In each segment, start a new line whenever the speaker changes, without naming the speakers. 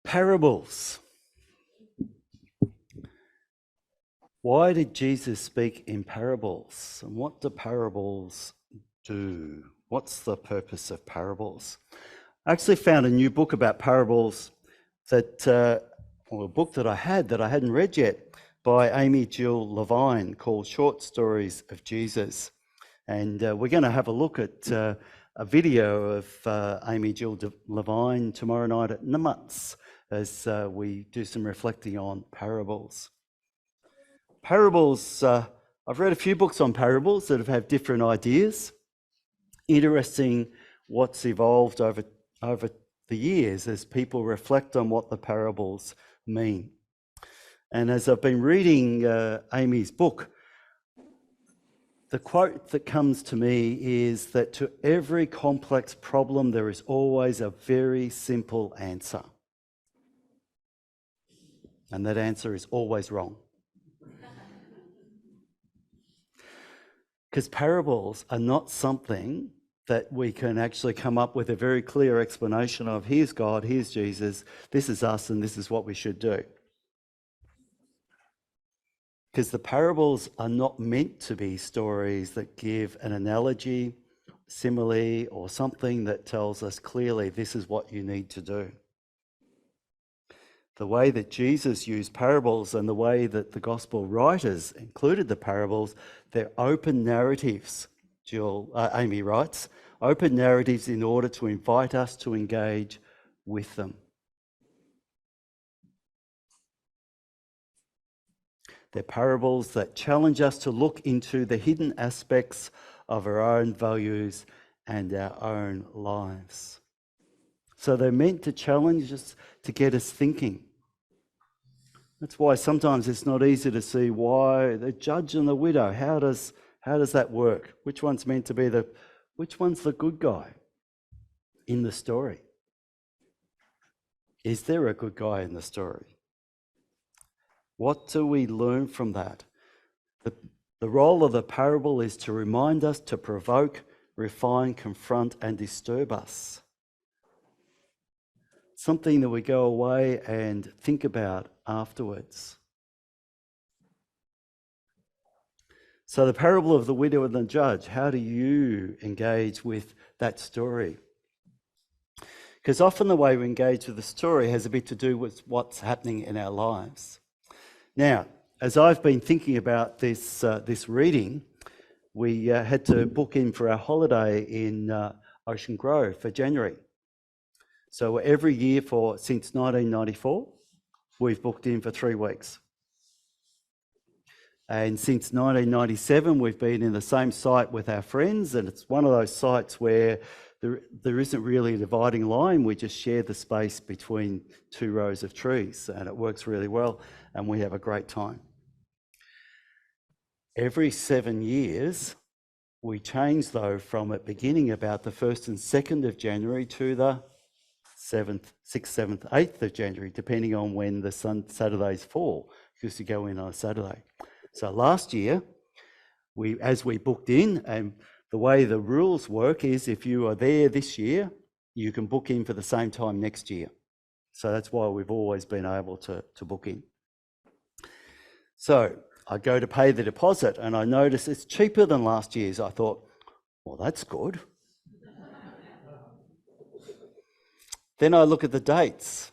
Parables. Why did Jesus speak in parables? And what do parables do? What's the purpose of parables? I actually found a new book about parables or a book that I hadn't read yet, by Amy Jill Levine, called Short Stories of Jesus. And we're going to have a look at a video of Amy Jill Levine tomorrow night at Namuts as we do some reflecting on parables. Parables, I've read a few books on parables that have different ideas. Interesting what's evolved over the years as people reflect on what the parables mean. And as I've been reading Amy's book, the quote that comes to me is that to every complex problem there is always a very simple answer. And that answer is always wrong. Because parables are not something that we can actually come up with a very clear explanation of, here's God, here's Jesus, this is us, and this is what we should do. Because the parables are not meant to be stories that give an analogy, simile, or something that tells us clearly this is what you need to do. The way that Jesus used parables and the way that the gospel writers included the parables, they're open narratives, Amy writes, open narratives in order to invite us to engage with them. They're parables that challenge us to look into the hidden aspects of our own values and our own lives. So they're meant to challenge us, to get us thinking. That's why sometimes it's not easy to see why the judge and the widow, how does that work? Which one's meant to be which one's the good guy in the story? Is there a good guy in the story? What do we learn from that? The role of the parable is to remind us, to provoke, refine, confront, and disturb us. Something that we go away and think about afterwards. So the parable of the widow and the judge, how do you engage with that story? Because often the way we engage with the story has a bit to do with what's happening in our lives. Now, as I've been thinking about this reading, we had to book in for our holiday in Ocean Grove for January. So every year since 1994, we've booked in for 3 weeks. And since 1997, we've been in the same site with our friends, and it's one of those sites where there isn't really a dividing line. We just share the space between 2 rows of trees, and it works really well, and we have a great time. Every 7 years, we change, though, from it beginning about the 1st and 2nd of January to the 7th, 6th, 7th, 8th of January, depending on when the Saturdays fall, because you go in on a Saturday. So last year, as we booked in, and the way the rules work is if you are there this year, you can book in for the same time next year. So that's why we've always been able to book in. So I go to pay the deposit and I notice it's cheaper than last year's. I thought, well, that's good. Then I look at the dates.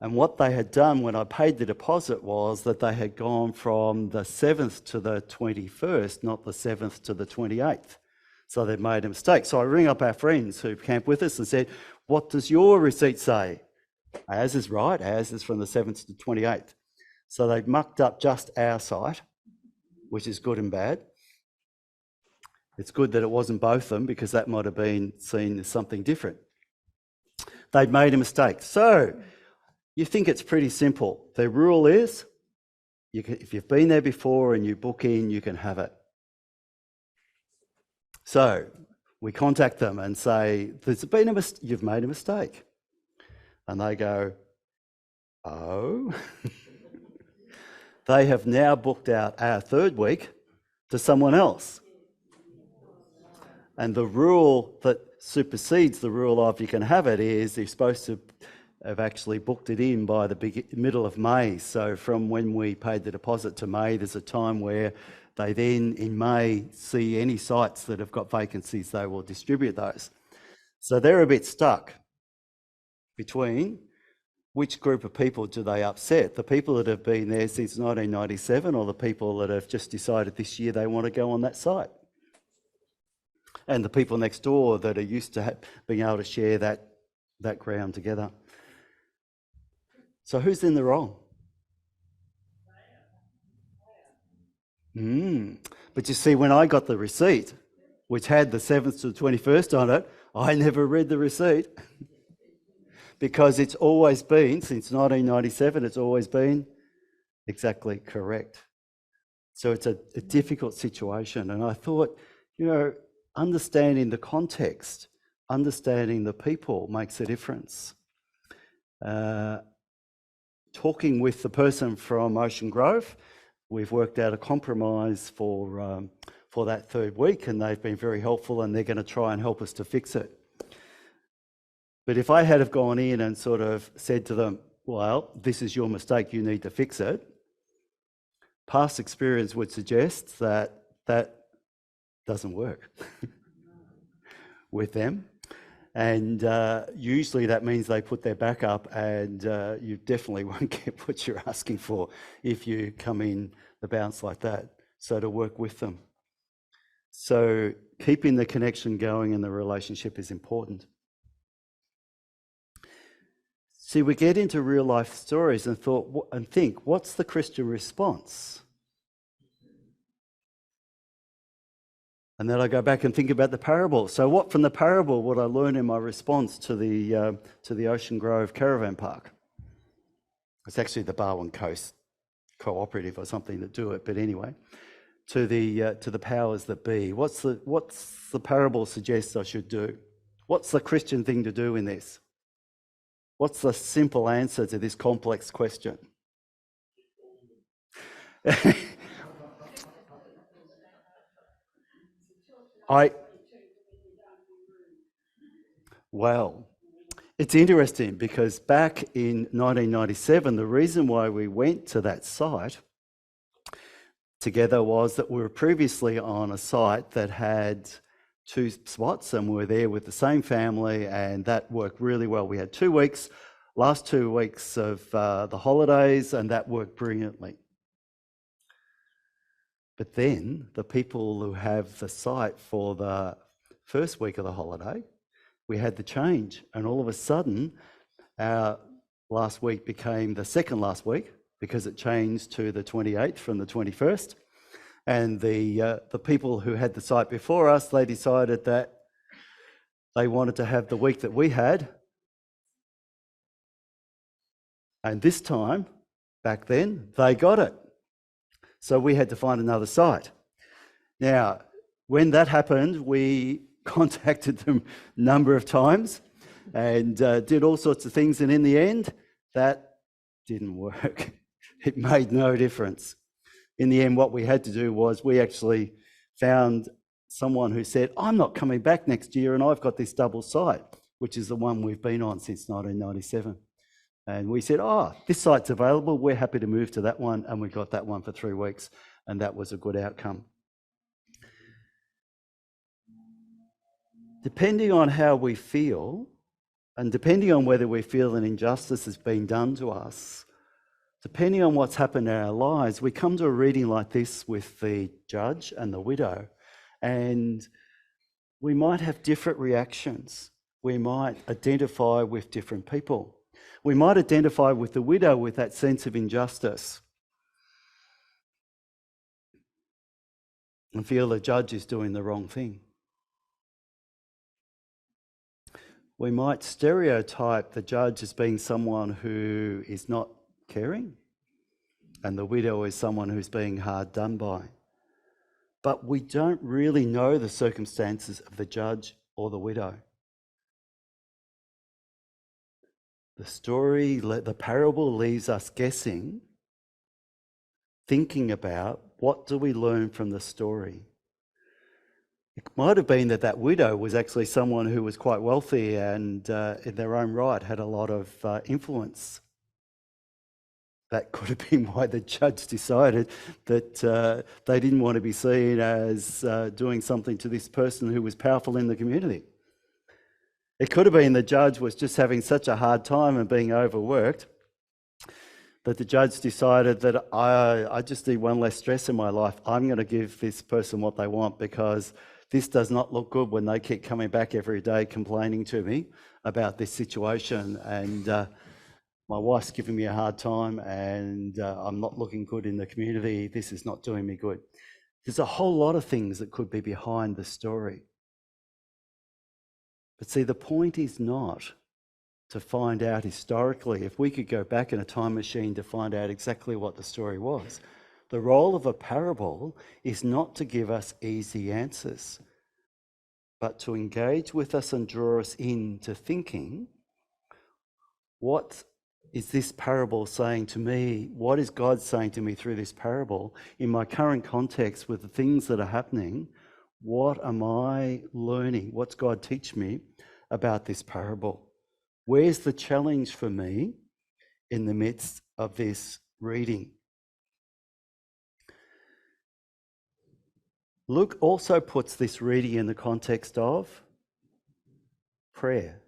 And what they had done when I paid the deposit was that they had gone from the 7th to the 21st, not the 7th to the 28th. So they'd made a mistake. So I ring up our friends who camp with us and said, what does your receipt say? Ours is right, ours is from the 7th to the 28th. So they mucked up just our site, which is good and bad. It's good that it wasn't both of them, because that might have been seen as something different. They'd made a mistake. So you think it's pretty simple. The rule is, if you've been there before and you book in, you can have it. So we contact them and say, you've made a mistake. And they go, oh. They have now booked out our 3rd week to someone else. And the rule that supersedes the rule of you can have it is you're supposed to have actually booked it in by the middle of May. So from when we paid the deposit to May, there's a time where they then in May see any sites that have got vacancies, they will distribute those. So they're a bit stuck between which group of people do they upset? The people that have been there since 1997 or the people that have just decided this year they want to go on that site? And the people next door that are used to being able to share that ground together. So who's in the wrong? But you see, when I got the receipt, which had the 7th to the 21st on it, I never read the receipt. Because it's always been, since 1997, it's always been exactly correct. So it's a difficult situation. And I thought, understanding the context, understanding the people makes a difference. Talking with the person from Ocean Grove, we've worked out a compromise for that third week, and they've been very helpful, and they're going to try and help us to fix it. But if I had have gone in and sort of said to them, well, this is your mistake, you need to fix it, past experience would suggest that doesn't work with them. And usually that means they put their back up, and you definitely won't get what you're asking for if you come in the bounce like that. So to work with them. So keeping the connection going and the relationship is important. See, we get into real life stories and think, what's the Christian response? And then I go back and think about the parable. So what from the parable would I learn in my response to the Ocean Grove Caravan Park? It's actually the Barwon Coast Cooperative or something that do it, but anyway, to the powers that be. What's the parable suggests I should do? What's the Christian thing to do in this? What's the simple answer to this complex question? Well, it's interesting because back in 1997, the reason why we went to that site together was that we were previously on a site that had 2 spots, and we were there with the same family, and that worked really well. We had 2 weeks, last 2 weeks of the holidays, and that worked brilliantly. But then the people who have the site for the first week of the holiday, we had the change, and all of a sudden our last week became the second last week because it changed to the 28th from the 21st. And the people who had the site before us, they decided that they wanted to have the week that we had. And this time, back then, they got it. So we had to find another site. Now, when that happened, we contacted them a number of times and did all sorts of things. And in the end, that didn't work. It made no difference. In the end, what we had to do was we actually found someone who said, I'm not coming back next year and I've got this double site, which is the one we've been on since 1997. And we said, this site's available, we're happy to move to that one, and we got that one for 3 weeks, and that was a good outcome. Depending on how we feel, and depending on whether we feel an injustice has been done to us, depending on what's happened in our lives, we come to a reading like this with the judge and the widow, and we might have different reactions. We might identify with different people. We might identify with the widow with that sense of injustice and feel the judge is doing the wrong thing. We might stereotype the judge as being someone who is not caring, and the widow is someone who's being hard done by. But we don't really know the circumstances of the judge or the widow. The story, the parable leaves us guessing, thinking about what do we learn from the story. It might have been that that widow was actually someone who was quite wealthy and in their own right had a lot of influence. That could have been why the judge decided that they didn't want to be seen as doing something to this person who was powerful in the community. It could have been the judge was just having such a hard time and being overworked that the judge decided that I just need one less stress in my life. I'm going to give this person what they want because this does not look good when they keep coming back every day complaining to me about this situation, and my wife's giving me a hard time and I'm not looking good in the community. This is not doing me good. There's a whole lot of things that could be behind the story. But see, the point is not to find out historically, if we could go back in a time machine to find out exactly what the story was. The role of a parable is not to give us easy answers, but to engage with us and draw us into thinking, what is this parable saying to me? What is God saying to me through this parable? In my current context with the things that are happening, what am I learning? What's God teach me about this parable? Where's the challenge for me in the midst of this reading? Luke also puts this reading in the context of prayer.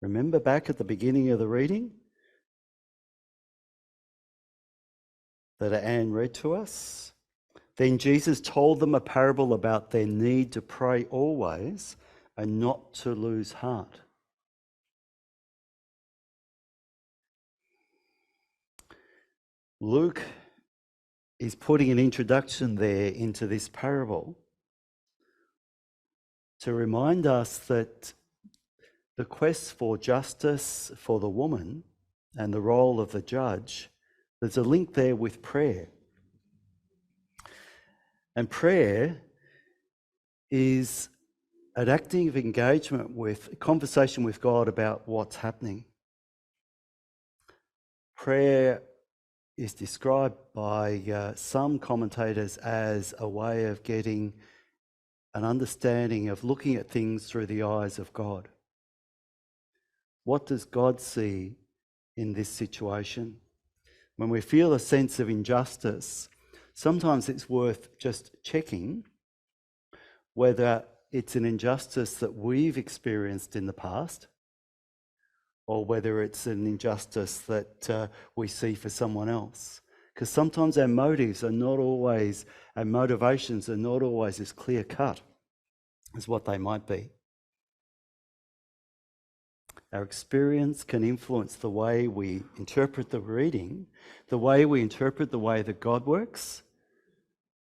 Remember back at the beginning of the reading that Anne read to us? Then Jesus told them a parable about their need to pray always and not to lose heart. Luke is putting an introduction there into this parable to remind us that the quest for justice for the woman and the role of the judge, there's a link there with prayer. And prayer is an active engagement with, a conversation with God about what's happening. Prayer is described by some commentators as a way of getting an understanding of looking at things through the eyes of God. What does God see in this situation? When we feel a sense of injustice, sometimes it's worth just checking whether it's an injustice that we've experienced in the past or whether it's an injustice that we see for someone else. Because sometimes our motives are not always, our motivations are not always as clear cut as what they might be. Our experience can influence the way we interpret the reading, the way we interpret the way that God works,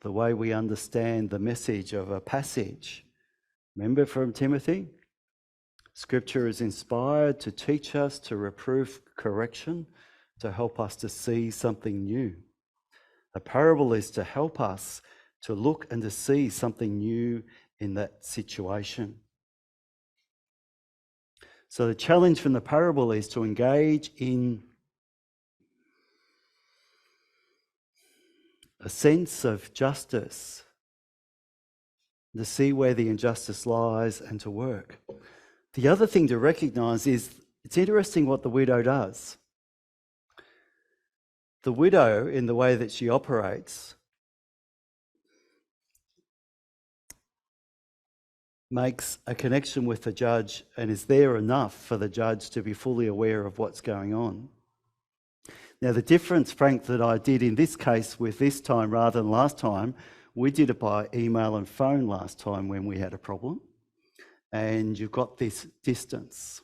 the way we understand the message of a passage. Remember from Timothy? Scripture is inspired to teach us, to reprove, correction, to help us to see something new. A parable is to help us to look and to see something new in that situation. So the challenge from the parable is to engage in a sense of justice, to see where the injustice lies and to work. The other thing to recognise is it's interesting what the widow does. The widow, in the way that she operates, makes a connection with the judge and is there enough for the judge to be fully aware of what's going on. Now, the difference, Frank, that I did in this case with this time rather than last time, we did it by email and phone last time when we had a problem, and you've got this distance.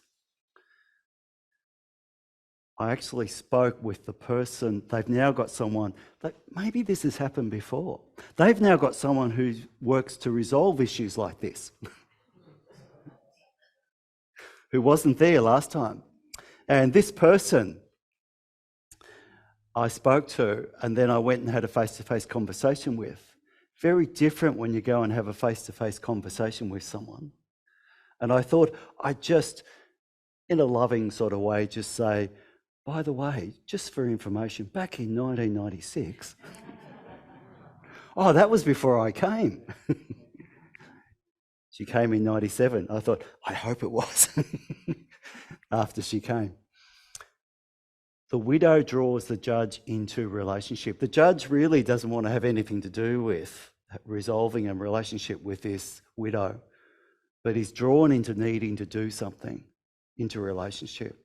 I actually spoke with the person. They've now got someone that maybe this has happened before. They've now got someone who works to resolve issues like this, who wasn't there last time. And this person I spoke to, and then I went and had a face-to-face conversation with. Very different when you go and have a face-to-face conversation with someone. And I thought I'd just, in a loving sort of way, just say, by the way, just for information, back in 1996, Oh, that was before I came. She came in 97. I thought, I hope it was, after she came. The widow draws the judge into relationship. The judge really doesn't want to have anything to do with resolving a relationship with this widow, but he's drawn into needing to do something, into relationship.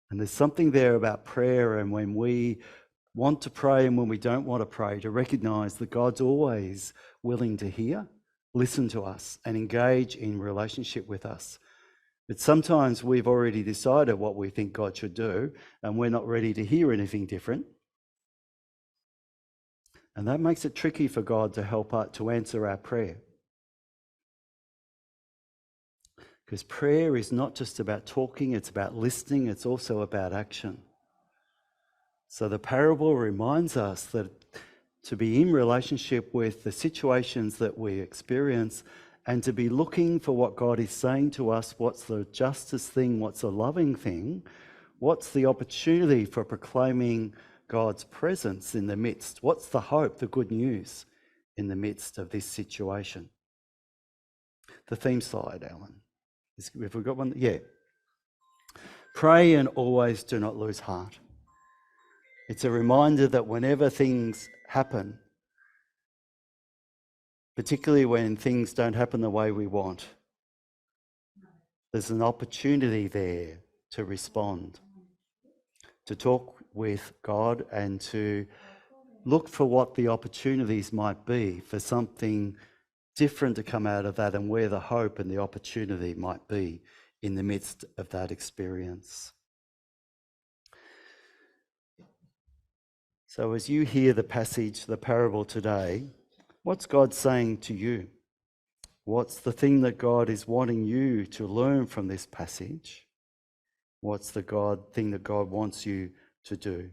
And there's something there about prayer, and when we want to pray and when we don't want to pray, to recognise that God's always willing to hear, listen to us, and engage in relationship with us. But sometimes we've already decided what we think God should do, and we're not ready to hear anything different. And that makes it tricky for God to help us to answer our prayer. Because prayer is not just about talking, it's about listening, it's also about action. So the parable reminds us that to be in relationship with the situations that we experience and to be looking for what God is saying to us, what's the justice thing, what's the loving thing, what's the opportunity for proclaiming God's presence in the midst, what's the hope, the good news in the midst of this situation. The theme slide, Alan. Have we got one? Yeah. Pray and always do not lose heart. It's a reminder that whenever things happen, particularly when things don't happen the way we want, there's an opportunity there to respond, to talk with God and to look for what the opportunities might be for something different to come out of that and where the hope and the opportunity might be in the midst of that experience. So as you hear the passage, the parable today, what's God saying to you? What's the thing that God is wanting you to learn from this passage? What's the thing that God wants you to do?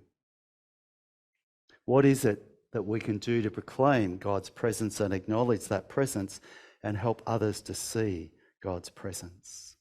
What is it that we can do to proclaim God's presence and acknowledge that presence and help others to see God's presence?